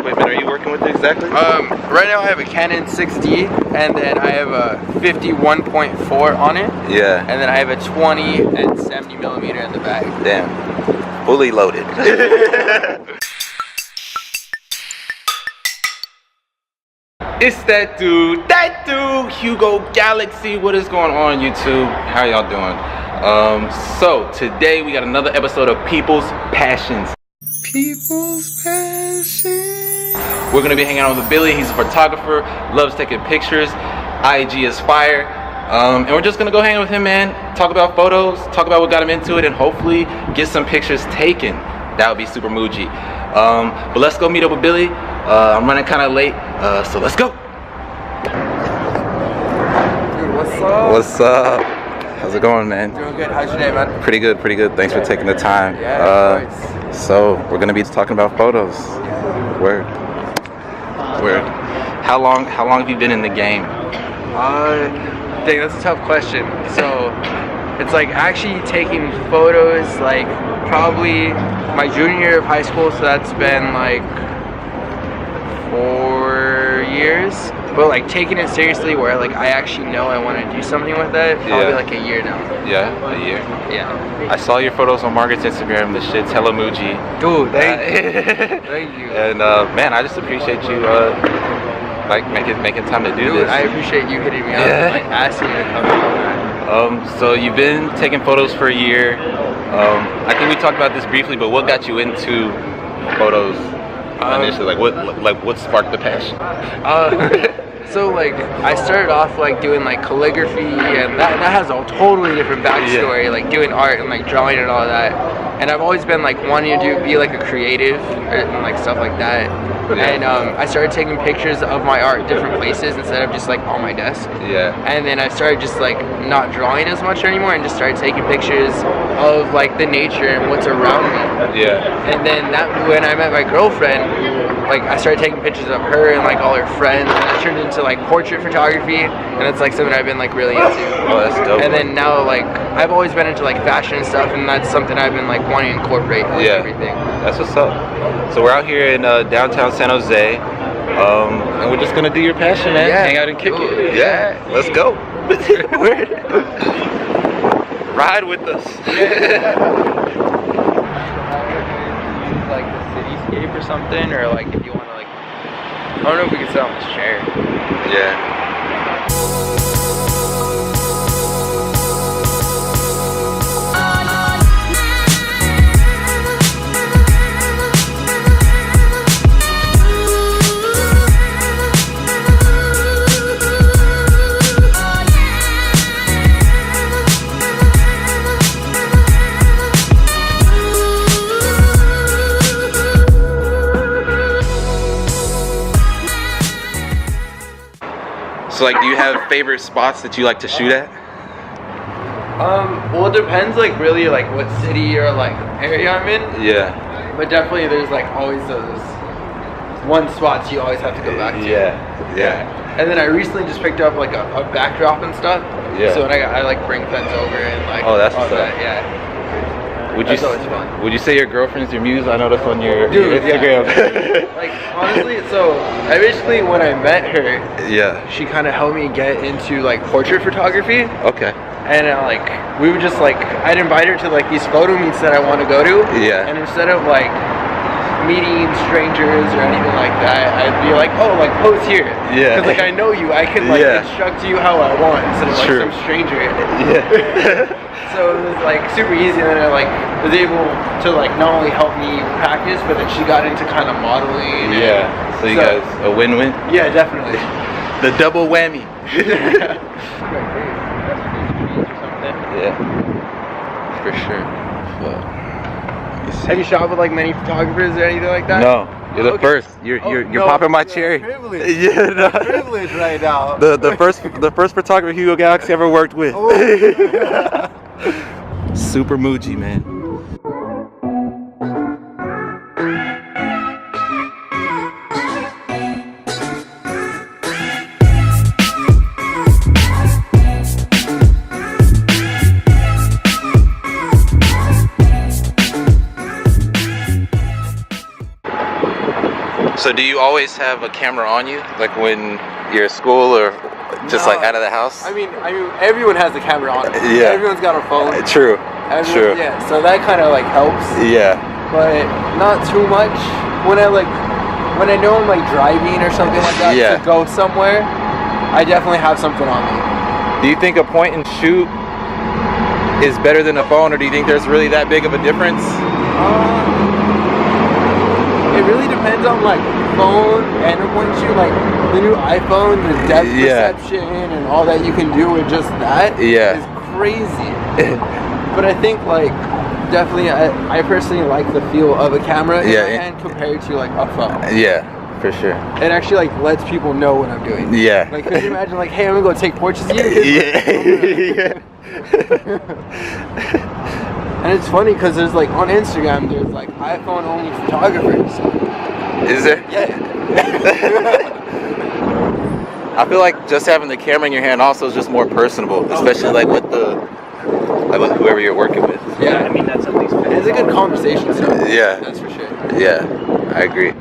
equipment are you working with exactly? Right now I have a Canon 6D, and then I have a 51.4 on it. Yeah. And then I have a 20 and 70 millimeter in the back. Damn. Fully loaded. It's that dude, Hugo Galaxy. What is going on, YouTube? How y'all doing? So today we got another episode of People's Passions. People's Passions. We're gonna be hanging out with Billy. He's a photographer, loves taking pictures. IG is fire. And we're just gonna go hang out with him, man. Talk about photos, talk about what got him into it, and hopefully get some pictures taken. That would be super Muji. But let's go meet up with Billy. I'm running kind of late, so let's go. Dude, what's up? What's up? How's it going, man? Doing good. How's your day, man? Pretty good, pretty good. Thanks for taking the time. Yeah, of course. So we're gonna be talking about photos. Yeah. Word. How long have you been in the game? Dang, that's a tough question. So it's like actually taking photos like probably my junior year of high school, so that's been like 4 years. But like taking it seriously where like I actually know I want to do something with it, probably like a year now. Yeah, a year. Yeah. I saw your photos on Margaret's Instagram. The shit's hella Muji. Dude, thank you. Thank you. And man, I just appreciate you like making time to do this. I appreciate you hitting me up and like asking me to come on. So you've been taking photos for a year. I think we talked about this briefly, but what got you into photos initially? Like what sparked the passion? So like I started off like doing like calligraphy, and that has a totally different backstory. Yeah. Like doing art and like drawing and all that. And I've always been like wanting to be like a creative and like stuff like that. Yeah. And I started taking pictures of my art different places instead of just like on my desk. Yeah. And then I started just like not drawing as much anymore and just started taking pictures of like the nature and what's around me. Yeah. And then that when I met my girlfriend, like I started taking pictures of her and like all her friends, and it turned into like portrait photography, and it's like something I've been like really into. Oh, that's dope. And then now like I've always been into like fashion and stuff, and that's something I've been like wanting to incorporate with everything. That's what's up. So we're out here in downtown San Jose, and we're just gonna do your passion, man. Yeah. Hang out and kick it. Yeah. Let's go. Ride with us. Like the cityscape or something, or like if you want to like, I don't know if we can sit on this chair. Yeah. So like, do you have favorite spots that you like to shoot at? Well, it depends like really like what city or like area I'm in. Yeah. But definitely there's like always those one spots you always have to go back to. Yeah. And then I recently just picked up like a backdrop and stuff. Yeah. So when I like bring fence over and like Oh, that's all what's up. that. Yeah. That's always fun. Would you say your girlfriend's your muse? I noticed on your Dude, Instagram. Yeah. Like honestly, so I basically when I met her, Yeah. she kind of helped me get into like portrait photography. Okay. And like we would just like I'd invite her to like these photo meets that I want to go to. Yeah. And instead of like meeting strangers or anything like that, I'd be like, oh, like pose here. Yeah. Because like I know you, I can like instruct you how I want instead of like some stranger. Yeah. So it was like super easy, and then I like was able to like not only help me practice, but then she got into kind of modeling. Yeah. So you guys a win-win. Yeah, definitely. The double whammy. Yeah. For sure. Well, have you shot with like many photographers or anything like that? No, you're the first. You're popping my cherry. Privilege. Yeah, no. Privilege right now. The first photographer Hugo Galaxy ever worked with. Oh. Super Muji, man. So So do you always have a camera on you, like when you're at school or just like out of the house? I mean, everyone has a camera on. Yeah. Everyone's got a phone. True. True. Yeah. So that kind of like helps. Yeah. But not too much. When I know I'm like driving or something like that to go somewhere, I definitely have something on me. Do you think a point and shoot is better than a phone, or do you think there's really that big of a difference? It really depends on like phone and a point and shoot. Like the new iPhone, the depth perception and all that you can do with just that is crazy. But I think like definitely I personally like the feel of a camera in my hand compared to like a phone. Yeah, for sure. It actually like lets people know what I'm doing. Yeah. Like could you imagine like, hey, I'm gonna go take portraits of you? Yeah. And it's funny because there's like on Instagram there's like iPhone only photographers. Is there? Yeah. I feel like just having the camera in your hand also is just more personable, especially like with whoever you're working with. Yeah, I mean that's at least it's a good conversation starter. Yeah. That's for sure. Yeah, I agree.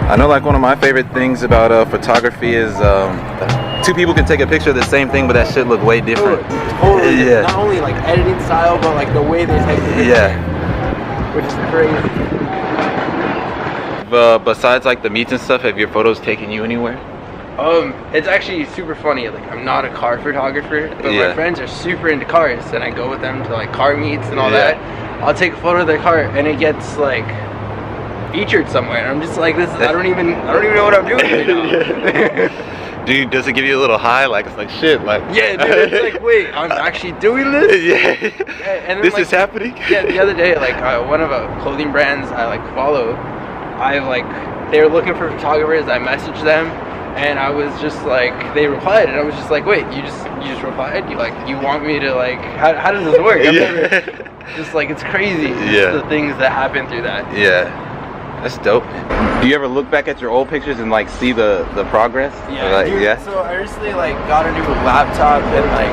I know like one of my favorite things about photography is two people can take a picture of the same thing, but that shit look way different. Totally. Yeah. Not only like editing style, but like the way they take the picture. Yeah. Which is crazy. Besides like the meets and stuff, have your photos taken you anywhere? It's actually super funny. Like I'm not a car photographer, but my friends are super into cars, and I go with them to like car meets and all that. I'll take a photo of their car, and it gets like featured somewhere. And I'm just like, this is, I don't even know what I'm doing right now. Dude, does it give you a little high? Like it's like shit. Like yeah, dude. It's like wait, I'm actually doing this. Yeah. And then, this like, is happening. Yeah. The other day, like one of the clothing brands I like follow, they were looking for photographers. I messaged them, and I was just like, they replied, and I was just like, wait, you just replied? You want me to like? How does this work? I've never, just like it's crazy. Just the things that happen through that. Yeah. That's dope. Do you ever look back at your old pictures and like see the progress? Yeah, like, dude, so I recently like got a new laptop, and like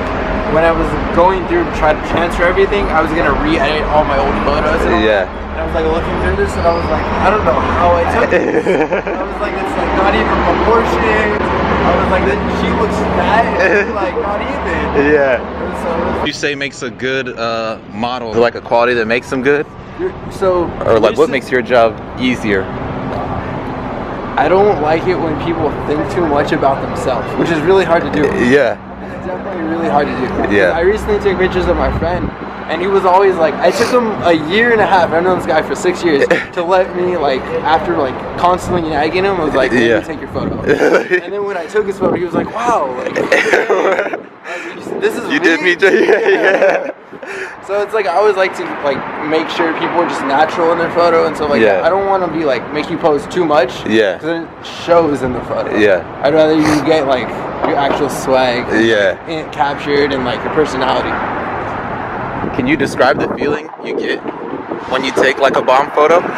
when I was going through to try to transfer everything, I was gonna re-edit all my old photos. And and I was like looking through this, and I was like, I don't know how I took this. I was like, it's like not even proportions. I was like, she looks fat, and like not even. Yeah. So, you say makes a good model, like a quality that makes them good? Or like what makes your job easier? I don't like it when people think too much about themselves, which is really hard to do. Yeah. It's definitely really hard to do. Yeah. I recently took pictures of my friend, and he was always like, I took him a year and a half, I've known this guy for 6 years, to let me like, after like constantly nagging him, I was like, let me take your photo. And then when I took his photo, he was like, wow, like, this is you did me too. Yeah. So it's like I always like to like make sure people are just natural in their photo and stuff like that. I don't want to be like make you pose too much. Yeah. Because it shows in the photo. Yeah. I'd rather you get like your actual swag. Yeah. Captured and like your personality. Can you describe the feeling you get when you take like a bomb photo? Dude,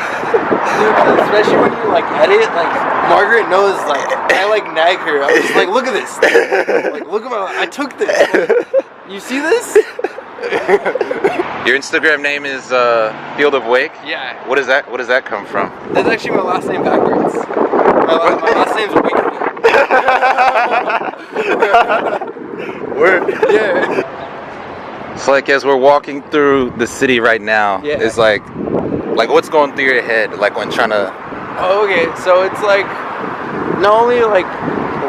especially when you like edit, like Margaret knows, like I like nag her. I was just like, look at this. Like look at my, I took this. You see this? Your Instagram name is Field of Wake? Yeah. What does that come from? That's actually my last name backwards. My last name's Wakefield. Word? Yeah. It's like as we're walking through the city right now, it's like what's going through your head like when trying to... Oh, okay, so it's like not only like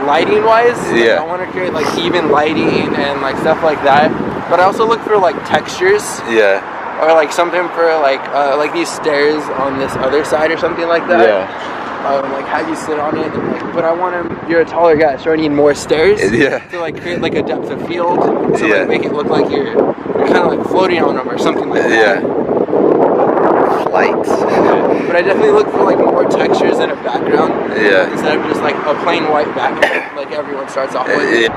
lighting wise, I want to create like even lighting and like stuff like that, but I also look for like textures. Yeah. Or like something for like these stairs on this other side or something like that. Yeah. Like have you sit on it, and, like, but I want to. You're a taller guy, so I need more stairs. Yeah. To like create like a depth of field, to like make it look like you're kind of like floating on them or something like that. Yeah. Flights. But I definitely look for like more textures in a background. Yeah. Instead of just like a plain white background, like everyone starts off with.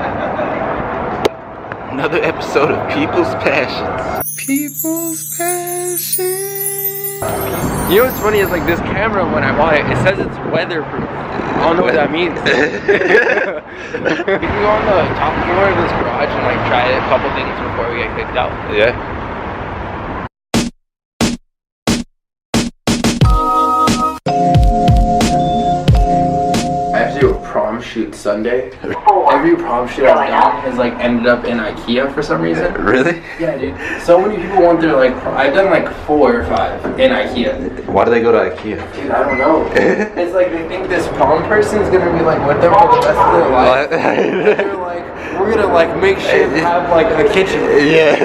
Another episode of People's Passions. People's Passions. You know what's funny is like this camera, when I bought it, it says it's weatherproof. I don't know what that means. We can go on the top floor of this garage and like try a couple things before we get kicked out. Yeah. I have to do a prom shoot Sunday. Every prom shoot I've done has like ended up in IKEA for some reason. Really? Yeah, dude. So many people want their like, I've done like 4 or 5 in IKEA. Why do they go to IKEA? Dude, I don't know. It's like they think this prom person is gonna be like with them for the rest of their life. They're like, we're gonna like make sure to have like a kitchen. Yeah.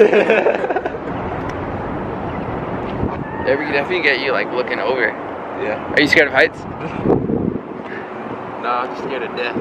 Yeah, we can definitely get you like looking over. Yeah. Are you scared of heights? No, I'm just scared of death.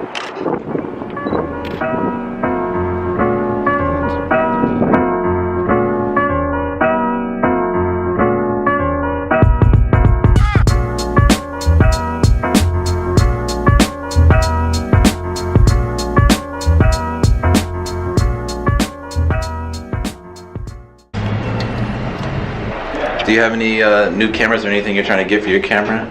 Do you have any new cameras or anything you're trying to get for your camera?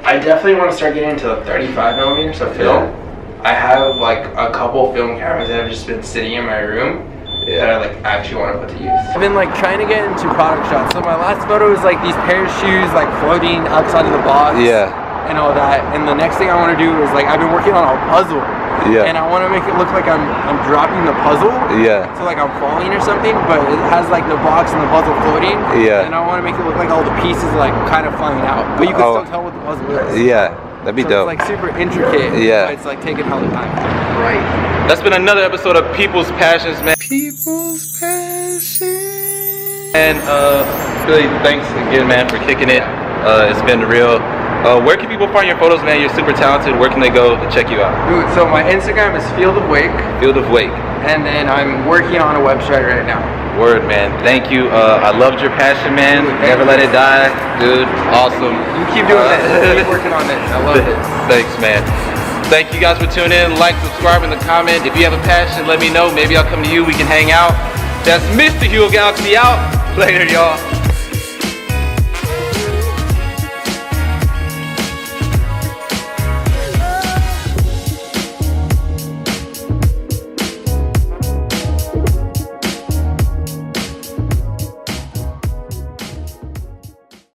I definitely want to start getting into the 35mm of film. Yeah. I have like a couple film cameras that have just been sitting in my room that I like actually want to put to use. I've been like trying to get into product shots. So my last photo was like these pair of shoes like floating outside of the box. Yeah. And all that. And the next thing I want to do is like I've been working on a puzzle. Yeah. And I want to make it look like I'm dropping the puzzle. Yeah. So like I'm falling or something, but it has like the box and the puzzle floating. Yeah. And I want to make it look like all the pieces like kind of flying out, but you can still tell what the puzzle is. Yeah. That'd be dope. It's like super intricate. Yeah. But it's like taking hella time. Right. That's been another episode of People's Passions, man. People's Passions. And really thanks again, man, for kicking it. It's been real. Where can people find your photos, man? You're super talented. Where can they go to check you out? Dude, so my Instagram is Field of Wake. Field of Wake. And then I'm working on a website right now. Word, man. Thank you. I loved your passion, man. Never let it die. Dude, awesome. You keep doing this. Keep working on this. I love it. Thanks, man. Thank you guys for tuning in. Like, subscribe, and the comment. If you have a passion, let me know. Maybe I'll come to you. We can hang out. That's Mr. Hugo Galaxy out. Later, y'all.